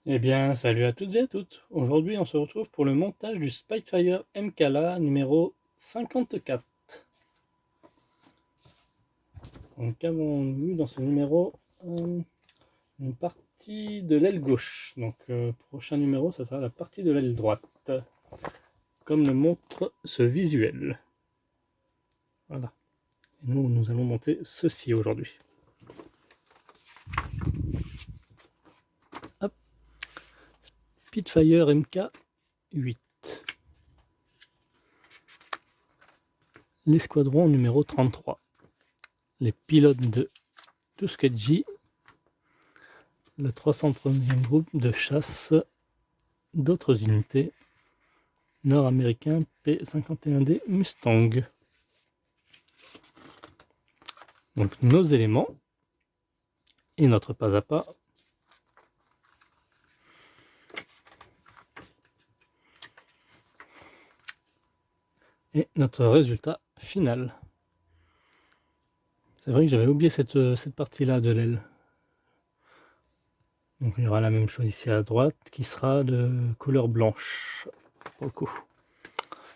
Eh bien, salut à toutes et à toutes. Aujourd'hui, on se retrouve pour le montage du Spitfire MKLA numéro 54. Donc, qu'avons-nous dans ce numéro? Une partie de l'aile gauche. Donc, prochain numéro, ça sera la partie de l'aile droite, comme le montre ce visuel. Voilà. Et nous allons monter ceci aujourd'hui. Hop. Spitfire MK8. L'escadron numéro 33. Les pilotes de Tuskegee, le 330e groupe de chasse d'autres unités nord-américains P-51D Mustang. Donc nos éléments et notre pas à pas. Et notre résultat final. C'est vrai que j'avais oublié cette partie-là de l'aile. Donc il y aura la même chose ici à droite qui sera de couleur blanche pour le coup.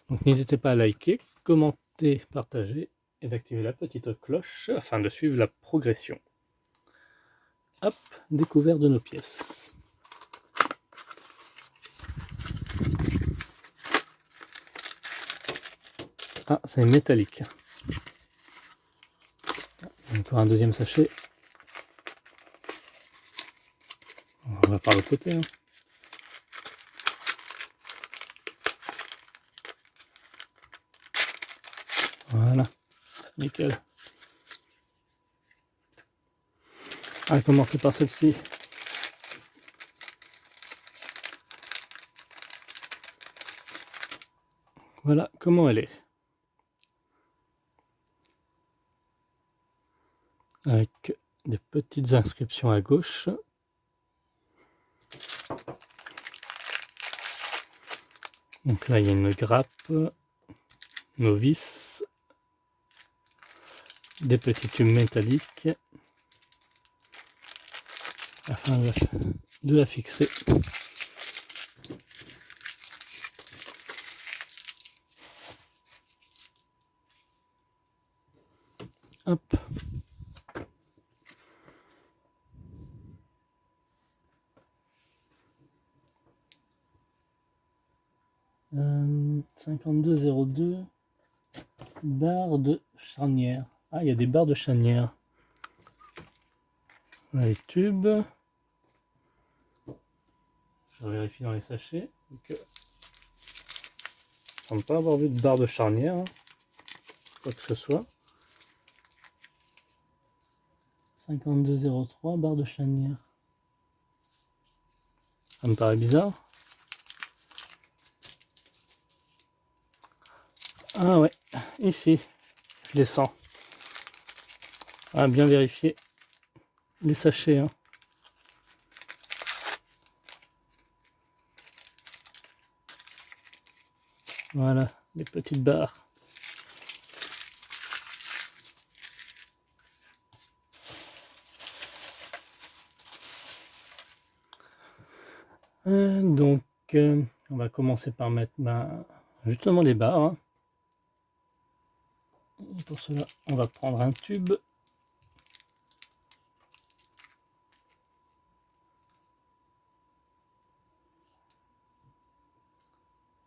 Donc n'hésitez pas à liker, commenter, partager et d'activer la petite cloche afin de suivre la progression. Hop, découvert de nos pièces. Ah, c'est métallique. Encore un deuxième sachet. On va par l'autre côté. Hein. Voilà, nickel. On va commencer par celle-ci. Voilà comment elle est. Avec des petites inscriptions à gauche. Donc là, il y a une grappe, nos vis, des petits tubes métalliques afin de la fixer. Hop. Euh, 5202 barres de charnière. Ah, il y a des barres de charnière. On a les tubes. Je vérifie dans les sachets. Donc, je ne semble pas avoir vu de barre de charnière. Hein. Quoi que ce soit. 5203 barre de charnière. Ça me paraît bizarre. Ah ouais, ici, je les sens. Ah, bien vérifier les sachets. Hein. Voilà, les petites barres. Donc, on va commencer par mettre justement les barres. Hein. Pour cela, on va prendre un tube.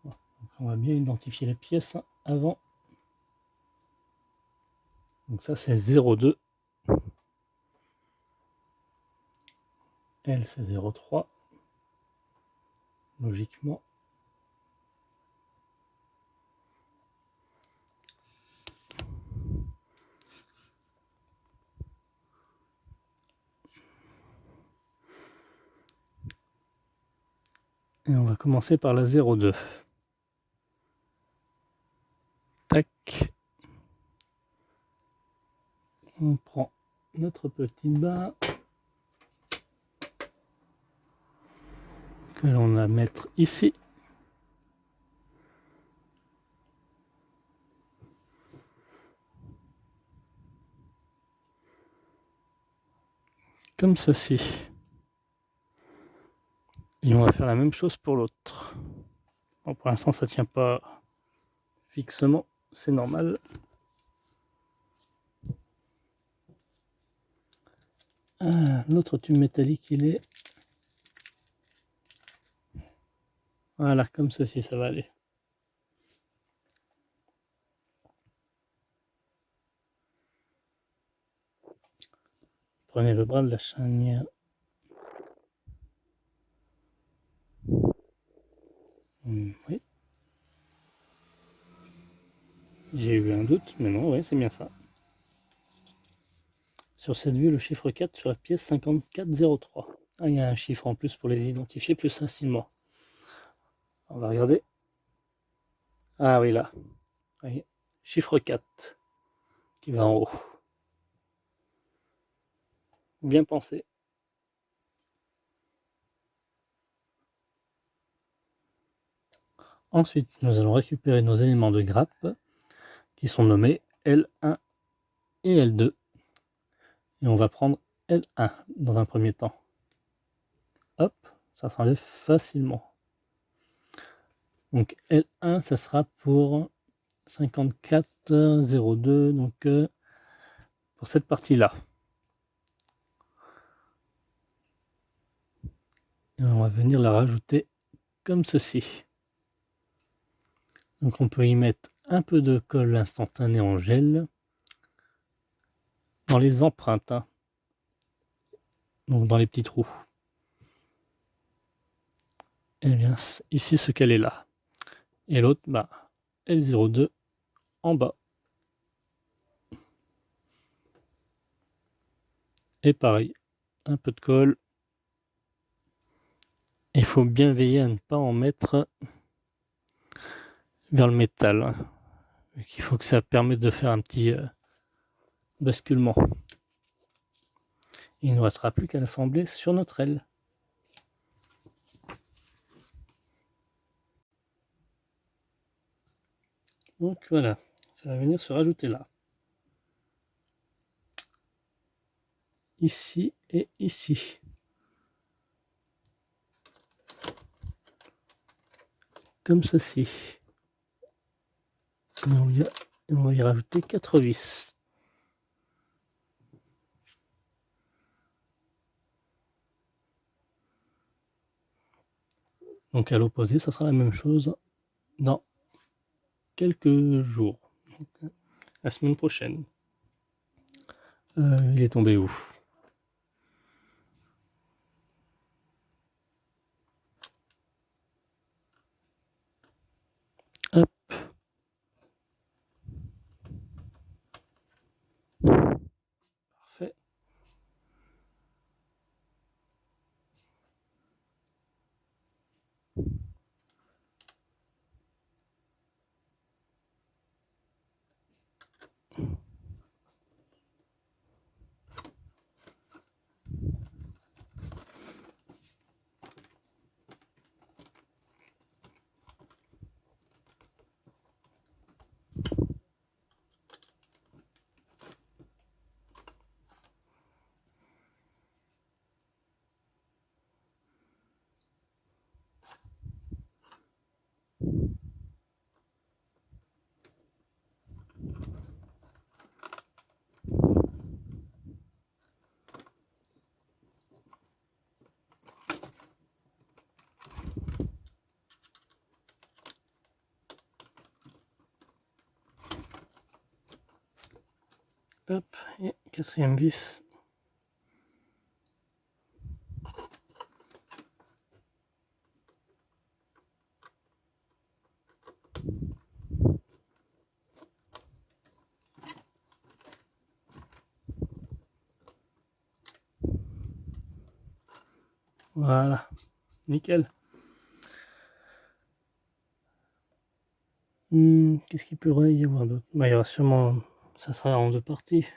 Donc, on va bien identifier les pièces hein, avant. Donc ça, c'est 0,2. Elle, c'est 0,3. Logiquement. Et on va commencer par la 0,2. Tac. On prend notre petit bas que l'on va mettre ici. Comme ceci. Et on va faire la même chose pour l'autre. Bon, pour l'instant, ça tient pas fixement, c'est normal. L'autre tube métallique, il est... Voilà, comme ceci, ça va aller. Prenez le bras de la charnière. Oui. J'ai eu un doute, mais non, ouais, c'est bien ça. Sur cette vue, le chiffre 4 sur la pièce 5403. Ah, il y a un chiffre en plus pour les identifier plus facilement. On va regarder. Ah oui, là. Oui. Chiffre 4 qui va en haut. Bien pensé. Ensuite, nous allons récupérer nos éléments de grappe qui sont nommés L1 et L2. Et on va prendre L1 dans un premier temps. Hop, ça s'enlève facilement. Donc L1, ça sera pour 54,02, donc pour cette partie-là. Et on va venir la rajouter comme ceci. Donc on peut y mettre un peu de colle instantanée en gel dans les empreintes, hein. Donc dans les petits trous. Et bien ici ce qu'elle est là. Et l'autre, bah, L02 en bas. Et pareil, un peu de colle. Il faut bien veiller à ne pas en mettre vers le métal. Il faut que ça permette de faire un petit basculement. Il ne nous restera plus qu'à l'assembler sur notre aile. Donc voilà, ça va venir se rajouter là. Ici et ici. Comme ceci. Et on va y rajouter 4 vis. Donc à l'opposé, ça sera la même chose dans quelques jours. Donc, la semaine prochaine. Il est tombé où? Hop. Parfait. Hop, et quatrième vis. Voilà, nickel. Qu'est-ce qu'il pourrait y avoir d'autre? Bah, il y aura sûrement, ça sera en deux parties.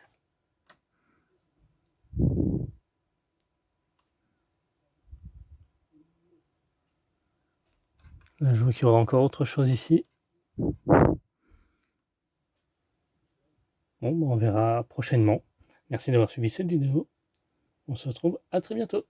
Là, je vois qu'il y aura encore autre chose ici. Bon, bah, on verra prochainement. Merci d'avoir suivi cette vidéo. On se retrouve à très bientôt.